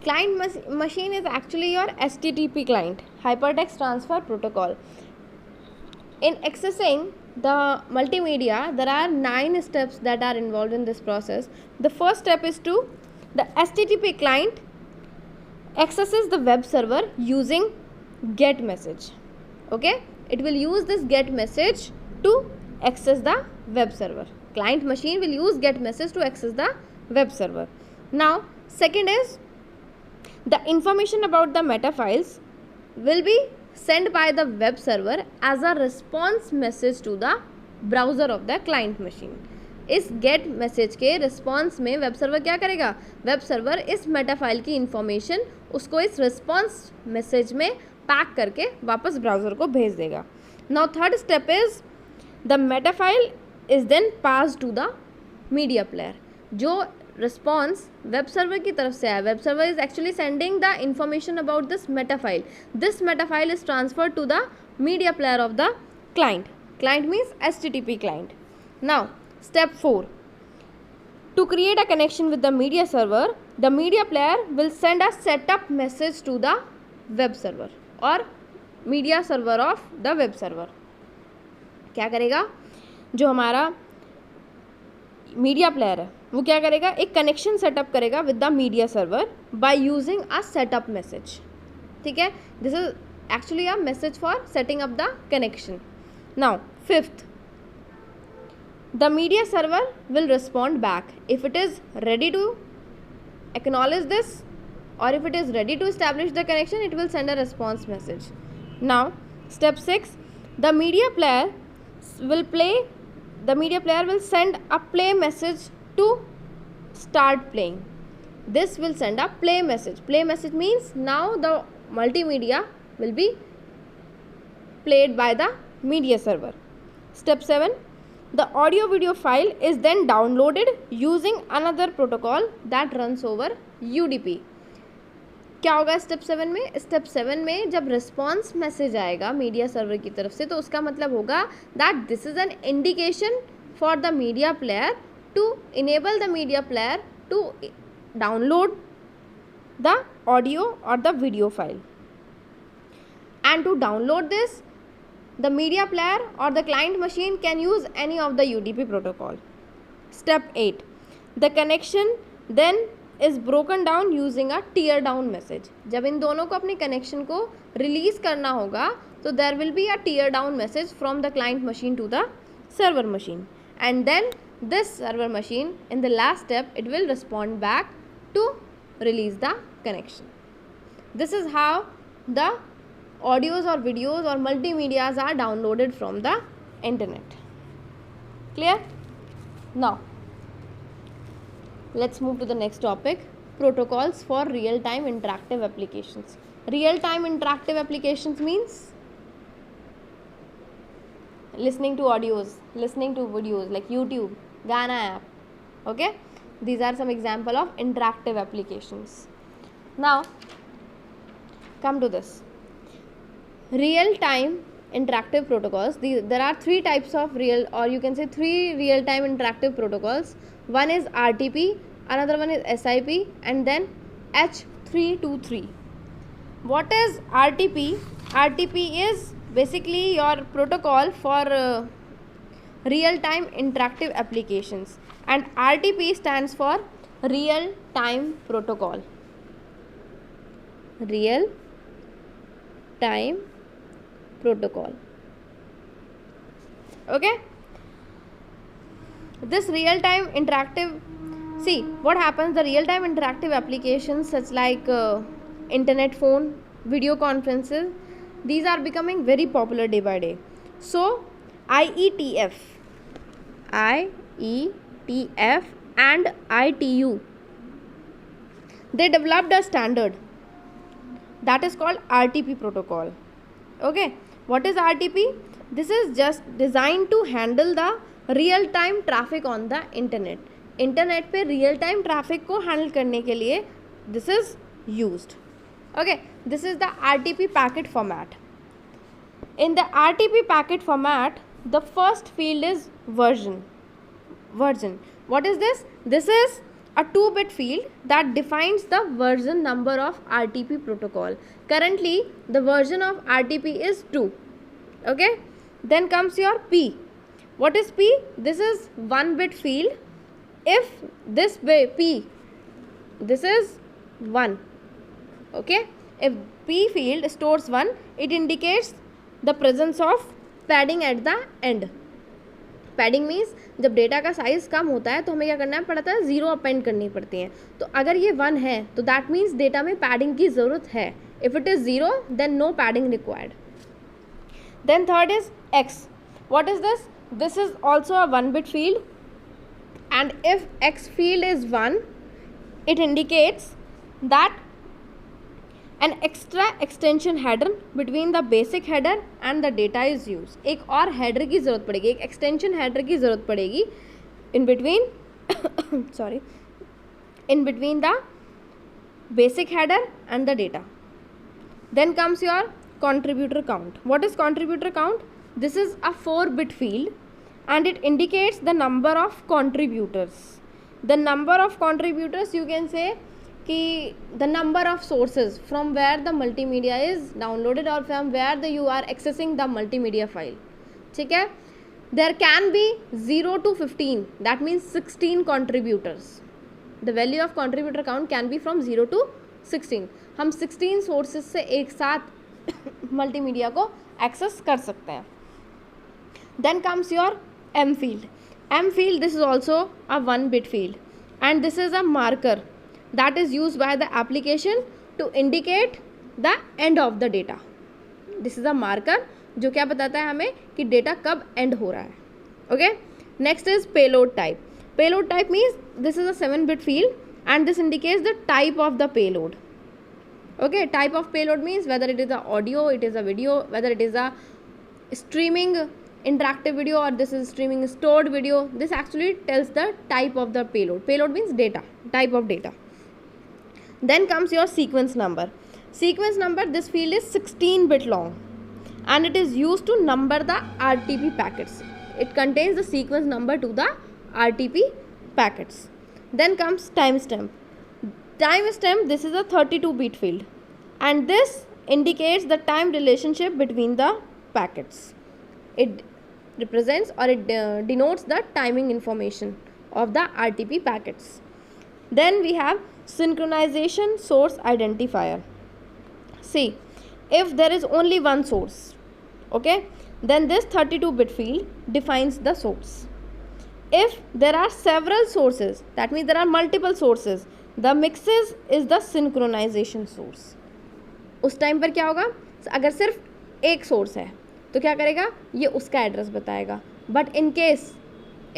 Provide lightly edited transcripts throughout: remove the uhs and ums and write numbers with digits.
Client machine is actually your HTTP client, Hypertext Transfer Protocol. In accessing the multimedia, there are 9 steps that are involved in this process. The first step is to the HTTP client accesses the web server using get message. Okay, it will use this get message to access the web server. Client machine will use get message to access the web server. Now, second is the information about the meta files will be sent by the web server as a response message to the browser of the client machine. इस gate message के response में web server क्या करेगा? Web server इस Meta file की information उसको इस response message में पैक करके वापस ब्राउज़र को भेज देगा. Now third step is the meta file is then pass to the media player. जो रिस्पॉन्स वेब सर्वर की तरफ से आया, web server is actually sending the information about this meta file. This meta file is transfer to the media player of the client. Client means HTTP client. Now, step 4. To create a connection with the media server, the media player will send a setup message to the web server or media server of the web server. क्या करेगा? जो हमारा media player है वो क्या करेगा? एक connection setup करेगा with the media server by using a setup message. ठीक है, this is actually a message for setting up the connection. Now fifth, the media server will respond back if it is ready to acknowledge this, or if it is ready to establish the connection, it will send a response message. Now step 6, the media player will send a play message to start playing. This will send a play message. Play message means now the multimedia will be played by the media server. Step 7, the audio video file is then downloaded using another protocol that runs over UDP. क्या होगा step 7 में? Step 7 में जब response message आएगा media server की तरफ से तो उसका मतलब होगा that this is an indication for the media player to enable the media player to download the audio और the video file. And to download this, the media player or the client machine can use any of the UDP protocol. Step 8, the connection then is broken down using a tear down message. जब इन दोनों को अपने connection को release करना होगा तो there will be a tear down message from the client machine to the server machine, and then this server machine in the last step it will respond back to release the connection. This is how the audios or videos or multimedias are downloaded from the internet. Clear? Now let's move to the next topic, protocols for real time interactive applications. Real time interactive applications means listening to audios, listening to videos like YouTube, Gaana app. Okay, these are some example of interactive applications. Now come to this real time interactive protocols. There are 3 types of real, or you can say 3 real time interactive protocols. One is RTP, another one is SIP, and then H323. What is RTP? RTP is basically your protocol for real time interactive applications, and RTP stands for real time protocol. Real time protocol. Okay, this real time interactive, see what happens, the real time interactive applications such like internet phone, video conferences, these are becoming very popular day by day. So IETF and ITU, they developed a standard that is called RTP protocol. Okay, what is RTP? This is just designed to handle the real time traffic on the internet. Internet पे real time traffic को handle करने के लिए this is used. Okay, this is the RTP packet format. In the RTP packet format, the first field is version. What is this? This is a 2-bit field that defines the version number of RTP protocol. Currently the version of RTP is 2. Okay, then comes your P. What is P? This is 1-bit field. If this P, this is 1. Okay, if P field stores 1, it indicates the presence of padding at the end. Padding means जब data का size कम होता है तो हमें क्या करना पड़ता है, 0 अपेंड करनी पड़ती है. तो अगर ये 1 है तो दैट मीन्स डेटा में पैडिंग की ज़रूरत है. If it is 0 then no padding required. Then third is x. What is this? This is also a 1-bit field, and if x field is 1, it indicates that an extra extension header between the basic header and the data is used. एक और header की ज़रूरत पड़ेगी, एक extension header की ज़रूरत पड़ेगी in between sorry, in between the basic header and the data. Then comes your contributor count. What is contributor count? This is a 4-bit field and it indicates the number of contributors. The number of contributors, you can say कि the number of sources from where the multimedia is downloaded or from where you are accessing the multimedia file. ठीक है, there can be 0 to 15, that means 16 contributors. The value of contributor count can be from 0 to 16. हम 16 sources से एक साथ multimedia को access कर सकते हैं. Then comes your M field. M field, this is also a 1-bit field and this is a marker that is used by the application to indicate the end of the data. This is a marker जो क्या बताता है हमें कि data कब and हो रहा है. Okay, next is payload type. Payload type means this is a 7-bit field and this indicates the type of the payload. Okay, type of payload means whether it is a audio, it is a video, whether it is a streaming interactive video or this is streaming stored video. This actually tells the type of the payload. Payload means data, type of data. Then comes your sequence number. Sequence number, this field is 16-bit long and it is used to number the RTP packets. It contains the sequence number to the RTP packets. Then comes timestamp. Timestamp, this is a 32-bit field and this indicates the time relationship between the packets. It represents or it denotes the timing information of the RTP packets. Then we have synchronization source identifier. See, if there is only one source, okay, then this 32-bit field defines the source. If there are several sources, that means there are multiple sources, the mixes is the synchronization source. उस time पर क्या होगा, अगर सिर्फ एक source है तो क्या करेगा, ये उसका एड्रेस बताएगा. But in case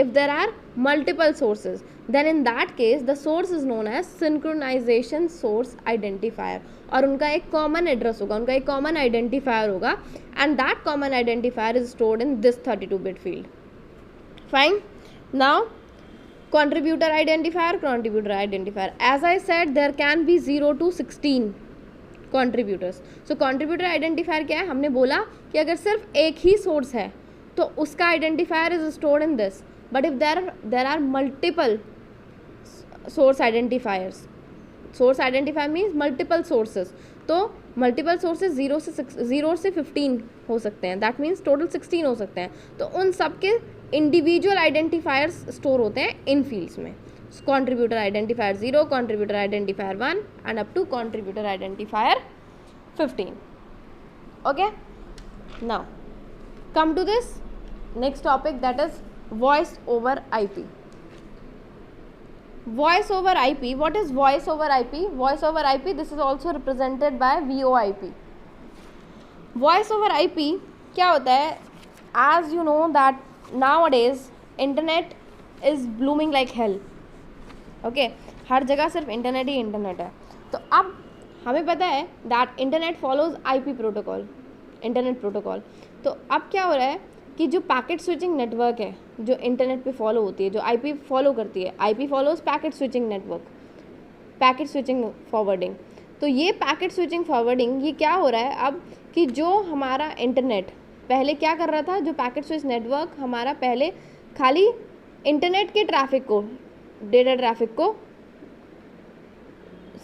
if there are multiple sources, then in that case the source is known as synchronization source identifier. और उनका एक common address होगा, उनका एक common identifier होगा and that common identifier is stored in this 32-bit field. Fine. Now contributor identifier. As I said, there can be 0 to 16 contributors. So contributor identifier क्या है, हमने बोला कि अगर सिर्फ एक ही source है तो उसका identifier is stored in this. But if there are multiple source identifiers, source identifier means multiple sources, तो multiple sources 0 से 15 हो सकते हैं, that means total 16 हो सकते हैं. तो उन सब के individual identifiers store होते हैं इन fields में. Contributor identifier 0, contributor identifier 1 and up to contributor identifier 15. Okay, now come to this next topic, that is voice over IP. Voice over IP. What is voice over IP? Voice over IP, this is also represented by VoIP. Voice over IP क्या होता है? As you know that nowadays internet is blooming like hell. Okay, हर जगह सिर्फ internet ही internet है. तो अब हमें पता है that internet follows IP protocol, internet protocol. तो अब क्या हो रहा है कि जो पैकेट स्विचिंग नेटवर्क है जो इंटरनेट पे फॉलो होती है, जो आईपी फॉलो करती है, IP follows packet switching network, packet switching forwarding. तो ये पैकेट स्विचिंग फॉरवर्डिंग, ये क्या हो रहा है अब कि जो हमारा इंटरनेट पहले क्या कर रहा था, जो पैकेट स्विच नेटवर्क हमारा पहले खाली इंटरनेट के ट्रैफिक को, डेटा ट्रैफिक को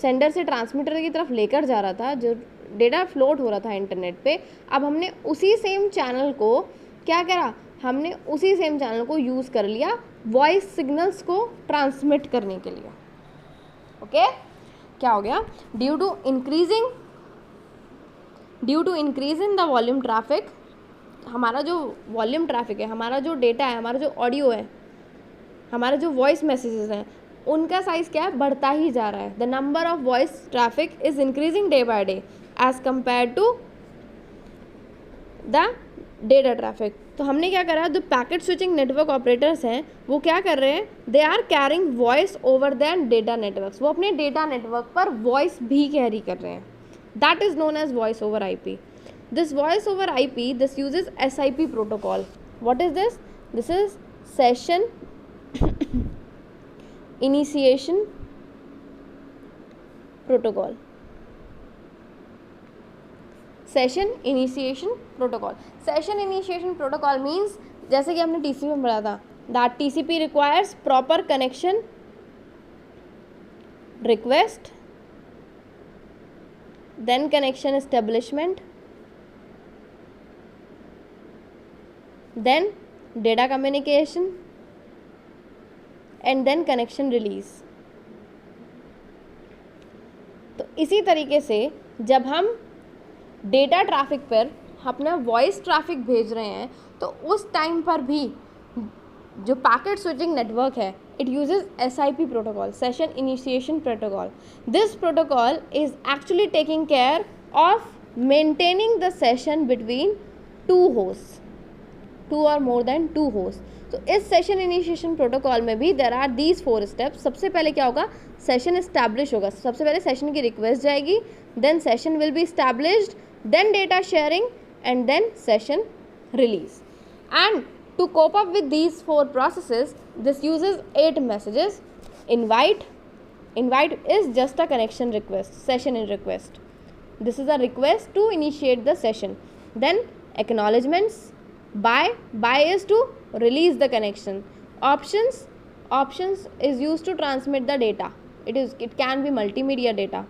सेंडर से ट्रांसमीटर की तरफ लेकर जा रहा था, जो डेटा फ्लोट हो रहा था इंटरनेट पे, अब हमने उसी सेम चैनल को क्या करा, हमने उसी सेम चैनल को यूज़ कर लिया वॉइस सिग्नल्स को ट्रांसमिट करने के लिए। ओके, क्या हो गया, due to increase in the volume traffic, हमारा जो वॉल्यूम ट्रैफिक है, हमारा जो डेटा है, हमारा जो ऑडियो है, हमारे जो वॉइस मैसेजेस हैं, उनका साइज़ क्या है, बढ़ता ही जा रहा है। The number of voice traffic is increasing day by day as compare to the data traffic. तो हमने क्या करा, जो पैकेट स्विचिंग नेटवर्क ऑपरेटर्स हैं वो क्या कर रहे हैं, they are carrying voice over than data networks, वो अपने डेटा नेटवर्क पर वॉइस भी कैरी कर रहे हैं। That is known as voice over IP. This voice over IP, this uses SIP protocol. What is this? This is session initiation protocol. Session initiation protocol. Session initiation protocol means, जैसे कि हमने TCP में पढ़ा था, that TCP requires proper connection request, then connection establishment, then data communication, and then connection release. तो इसी तरीके से जब हम डेटा ट्रैफिक पर अपना वॉइस ट्रैफिक भेज रहे हैं, तो उस टाइम पर भी जो पैकेट स्विचिंग नेटवर्क है, it uses SIP protocol, session initiation protocol. This protocol is actually taking care of maintaining the session between two host, two or more then to host. तो इस सेशन इनिशिएशन प्रोटोकॉल में भी there are these 4 steps. सबसे पहले क्या होगा, session establish होगा. सबसे पहले सेशन की रिक्वेस्ट जाएगी, then session will be established, then data sharing, and then session release. And to cope up with these 4 processes, this uses 8 messages. Invite is just a connection request, session in request. This is a request to initiate the session. Then acknowledgements. Bye is to release the connection. Options is used to transmit the data. It can be multimedia data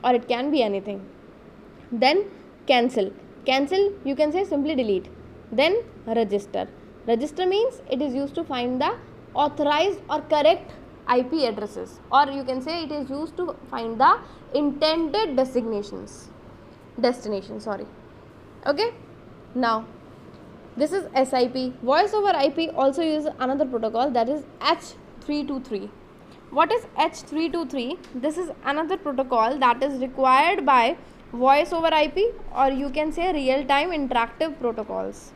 or it can be anything. Then cancel you can say simply delete. Then register means it is used to find the authorized or correct IP addresses, or you can say it is used to find the intended destination. Okay, now this is SIP. Voice over IP also uses another protocol, that is H323. What is H323? This is another protocol that is required by voice over IP, or you can say real-time interactive protocols.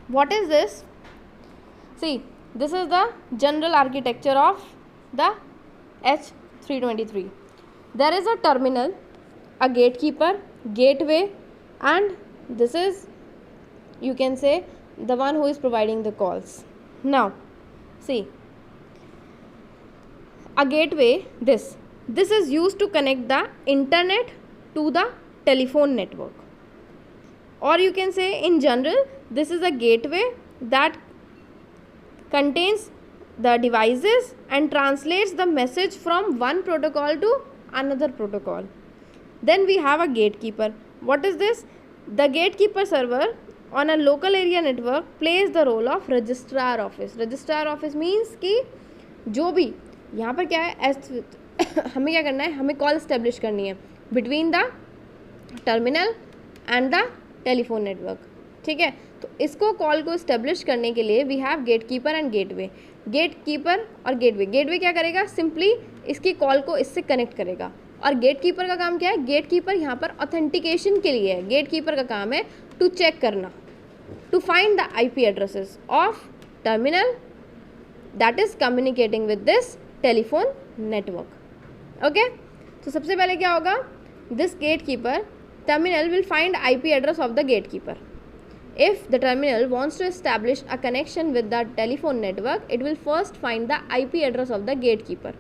What is this? See, this is the general architecture of the H323. There is a terminal, a gatekeeper, gateway, and this is, you can say, the one who is providing the calls. Now see, a gateway, this is used to connect the internet to the telephone network, or you can say in general, this is a gateway that contains the devices and translates the message from one protocol to another protocol. Then we have a gatekeeper. What is this? The gatekeeper server on a local area network plays the role of registrar office. Registrar office means कि जो भी यहाँ पर क्या है, हमें क्या करना है, हमें कॉल इस्टेब्लिश करनी है between the terminal and the telephone network. ठीक है, तो इसको कॉल को इस्टेब्लिश करने के लिए we have gatekeeper and gateway. Gatekeeper और गेटवे क्या करेगा, सिंपली इसकी कॉल को इससे कनेक्ट करेगा. और गेटकीपर का काम क्या है, गेटकीपर यहाँ पर ऑथेंटिकेशन के लिए है. गेटकीपर का काम है टू चेक करना, to find the IP addresses of terminal that is communicating with this telephone network. Okay, तो सबसे पहले क्या होगा, this gatekeeper terminal will find IP address of the gatekeeper. If the terminal wants to establish a connection with the telephone network, it will first find the IP address of the gatekeeper.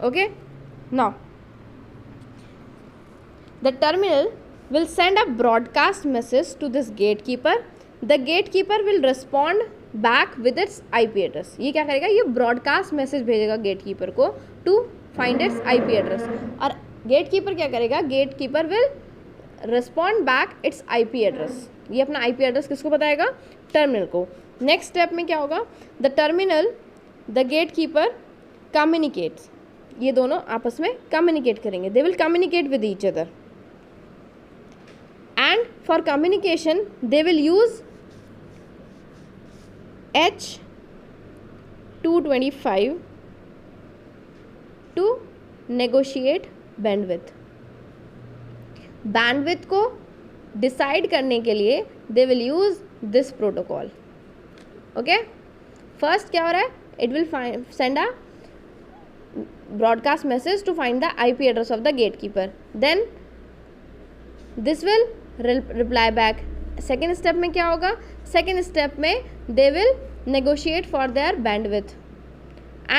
Okay, now the terminal will send a broadcast message to this gatekeeper. The gatekeeper will respond back with its IP address. ये क्या करेगा, ये broadcast message भेजेगा gatekeeper को to find its IP address. और gatekeeper क्या करेगा, gatekeeper will respond back its IP address. ये अपना IP एड्रेस किसको बताएगा, टर्मिनल को। नेक्स्ट स्टेप में क्या होगा, the terminal the gatekeeper communicates, ये दोनों आपस में कम्युनिकेट करेंगे, they will communicate with each other and for communication they will use H225 to negotiate bandwidth. Bandwidth को डिसाइड करने के लिए they will use this protocol. Okay, first क्या हो रहा है, it will send a broadcast message to find the IP address of the gatekeeper, then this will reply back। second step में क्या होगा, second step में they will negotiate for their bandwidth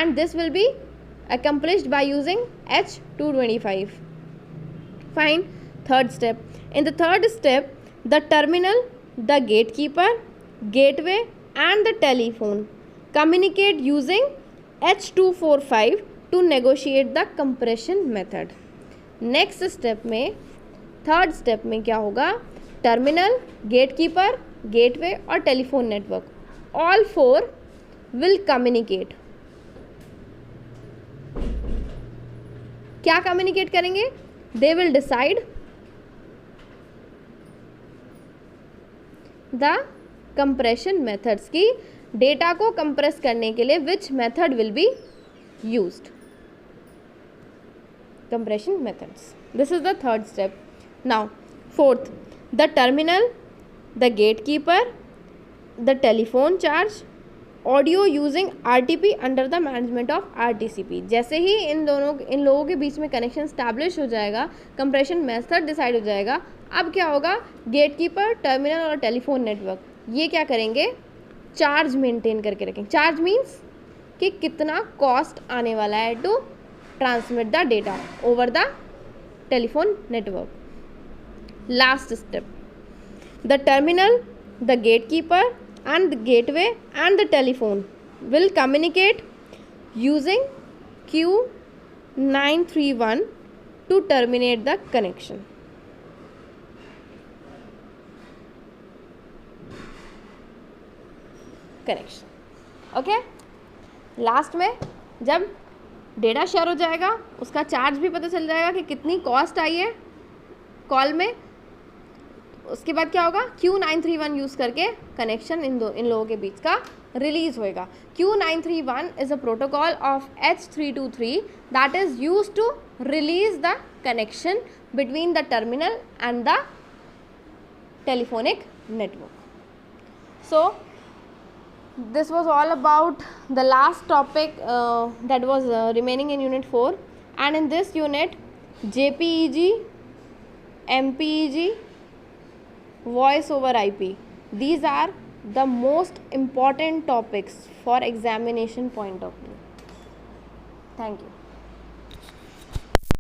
and this will be accomplished by using H225। fine, third step, in the third step the terminal, the gatekeeper, gateway and the telephone communicate using H245 to negotiate the compression method. Next step में, third step में क्या होगा, terminal, gatekeeper, gateway और telephone network all four will communicate. क्या communicate करेंगे, they will decide the compression methods की data को compress करने के लिए which method will be used, compression methods। this is the third step। now fourth, the terminal, the gatekeeper, the telephone charge, audio using RTP under the management of RTCP। जैसे ही इन लोगों के बीच में connection establish हो जाएगा, compression method decide हो जाएगा, अब क्या होगा, गेटकीपर, टर्मिनल और टेलीफोन नेटवर्क ये क्या करेंगे, चार्ज मेंटेन करके रखेंगे। चार्ज मीन्स कि कितना कॉस्ट आने वाला है to transmit the data over the telephone network। last step, the terminal, the gatekeeper and the gateway and the telephone will communicate using Q931 to terminate the connection। Okay, last में जब data share हो जाएगा, उसका charge भी पता चल जाएगा कि कितनी कॉस्ट आई है कॉल में, उसके बाद क्या होगा, Q931 यूज़ करके कनेक्शन इन लोगों के बीच का रिलीज होएगा। Q931 is a protocol of H323 that is use to release the connection between the terminal and the telephonic network. So this was all about the last topic that was remaining in unit 4, and in this unit JPEG, MPEG, voice over IP, these are the most important topics for examination point of view। Thank you।